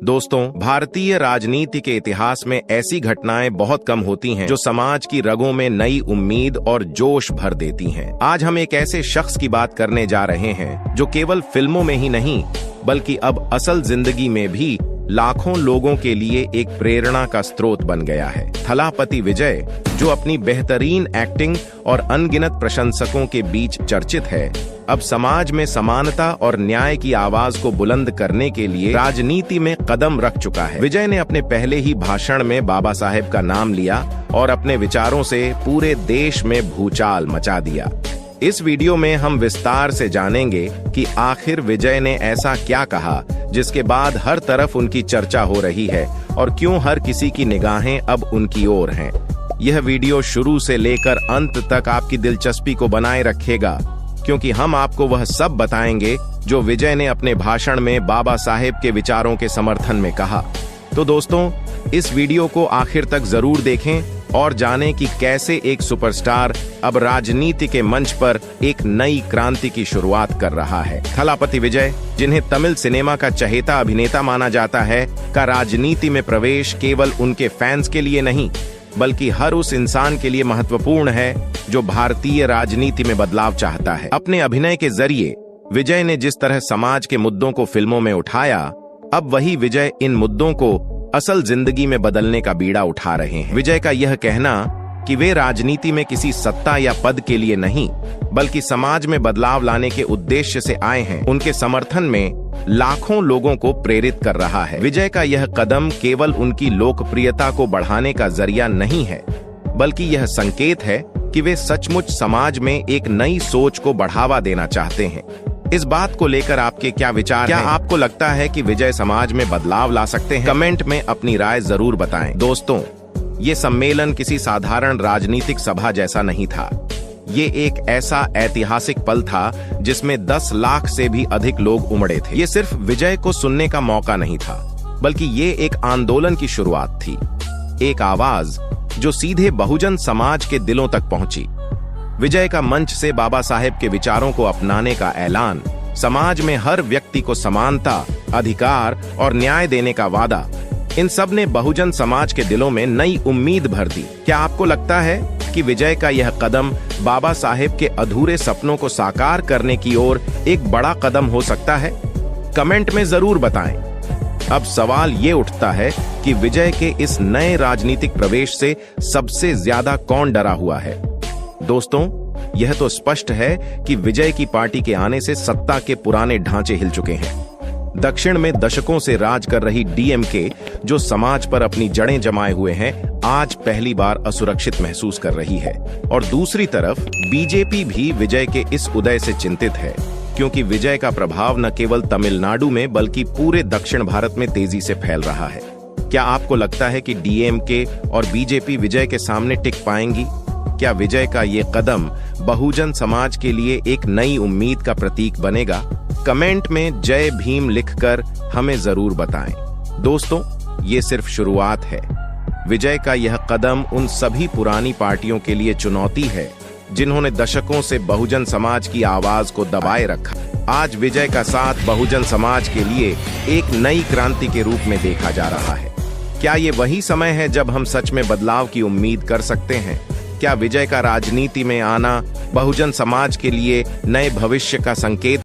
दोस्तों, भारतीय राजनीति के इतिहास में ऐसी घटनाएं बहुत कम होती हैं जो समाज की रगों में नई उम्मीद और जोश भर देती हैं। आज हम एक ऐसे शख्स की बात करने जा रहे हैं जो केवल फिल्मों में ही नहीं बल्कि अब असल जिंदगी में भी लाखों लोगों के लिए एक प्रेरणा का स्रोत बन गया है। थलापति विजय, जो अपनी बेहतरीन एक्टिंग और अनगिनत प्रशंसकों के बीच चर्चित है, अब समाज में समानता और न्याय की आवाज को बुलंद करने के लिए राजनीति में कदम रख चुका है। विजय ने अपने पहले ही भाषण में बाबा साहेब का नाम लिया और अपने विचारों से पूरे देश में भूचाल मचा दिया। इस वीडियो में हम विस्तार से जानेंगे कि आखिर विजय ने ऐसा क्या कहा जिसके बाद हर तरफ उनकी चर्चा हो रही है और क्यों हर किसी की निगाहें अब उनकी ओर हैं। यह वीडियो शुरू से लेकर अंत तक आपकी दिलचस्पी को बनाए रखेगा, क्योंकि हम आपको वह सब बताएंगे जो विजय ने अपने भाषण में बाबा साहेब के विचारों के समर्थन में कहा। तो दोस्तों, इस वीडियो को आखिर तक जरूर देखें और जानें कि कैसे एक सुपरस्टार अब राजनीति के मंच पर एक नई क्रांति की शुरुआत कर रहा है। थलापति विजय, जिन्हें तमिल सिनेमा का चहेता अभिनेता माना जाता है, का राजनीति में प्रवेश केवल उनके फैंस के लिए नहीं बल्कि हर उस इंसान के लिए महत्वपूर्ण है जो भारतीय राजनीति में बदलाव चाहता है। अपने अभिनय के जरिए विजय ने जिस तरह समाज के मुद्दों को फिल्मों में उठाया, अब वही विजय इन मुद्दों को असल जिंदगी में बदलने का बीड़ा उठा रहे हैं। विजय का यह कहना कि वे राजनीति में किसी सत्ता या पद के लिए नहीं बल्कि समाज में बदलाव लाने के उद्देश्य से आए हैं, उनके समर्थन में लाखों लोगों को प्रेरित कर रहा है। विजय का यह कदम केवल उनकी लोकप्रियता को बढ़ाने का जरिया नहीं है, बल्कि यह संकेत है कि वे सचमुच समाज में एक नई सोच को बढ़ावा देना चाहते हैं। इस बात को लेकर आपके क्या विचार हैं? क्या आपको लगता है कि विजय समाज में बदलाव ला सकते हैं? कमेंट में अपनी राय जरूर बताएं। दोस्तों, ये सम्मेलन किसी साधारण राजनीतिक सभा जैसा नहीं था। ये एक ऐसा ऐतिहासिक पल था जिसमें 10 लाख से भी अधिक लोग उमड़े थे। ये सिर्फ विजय को सुनने का मौका नहीं था, बल्कि ये एक आंदोलन की शुरुआत थी, एक आवाज जो सीधे बहुजन समाज के दिलों तक पहुंची। विजय का मंच से बाबा साहेब के विचारों को अपनाने का ऐलान, समाज में हर व्यक्ति को समानता, अधिकार और न्याय देने का वादा, इन सब ने बहुजन समाज के दिलों में नई उम्मीद भर दी। क्या आपको लगता है कि विजय का यह कदम बाबा साहेब के अधूरे सपनों को साकार करने की ओर एक बड़ा कदम हो सकता है? कमेंट में जरूर बताएं। अब सवाल ये उठता है कि विजय के इस नए राजनीतिक प्रवेश से सबसे ज्यादा कौन डरा हुआ है? दोस्तों, यह तो स्पष्ट है कि विजय की पार्टी के आने से सत्ता के पुराने ढांचे हिल चुके हैं। दक्षिण में दशकों से राज कर रही डीएमके, जो समाज पर अपनी जड़ें जमाए हुए हैं, आज पहली बार असुरक्षित महसूस कर रही है। और दूसरी तरफ बीजेपी भी विजय के इस उदय से चिंतित है, क्योंकि विजय का प्रभाव न केवल तमिलनाडु में बल्कि पूरे दक्षिण भारत में तेजी से फैल रहा है। क्या आपको लगता है कि डीएमके और बीजेपी विजय के सामने टिक पाएंगी? क्या विजय का ये कदम बहुजन समाज के लिए एक नई उम्मीद का प्रतीक बनेगा? कमेंट में जय भीम लिखकर हमें जरूर बताएं। दोस्तों, ये सिर्फ शुरुआत है। विजय का यह कदम उन सभी पुरानी पार्टियों के लिए चुनौती है जिन्होंने दशकों से बहुजन समाज की आवाज को दबाए रखा। आज विजय का साथ बहुजन समाज के लिए एक नई क्रांति के रूप में देखा जा रहा है। क्या ये वही समय है जब हम सच में बदलाव की उम्मीद कर सकते हैं? क्या विजय का राजनीति में आना बहुजन समाज के लिए नए भविष्य का संकेत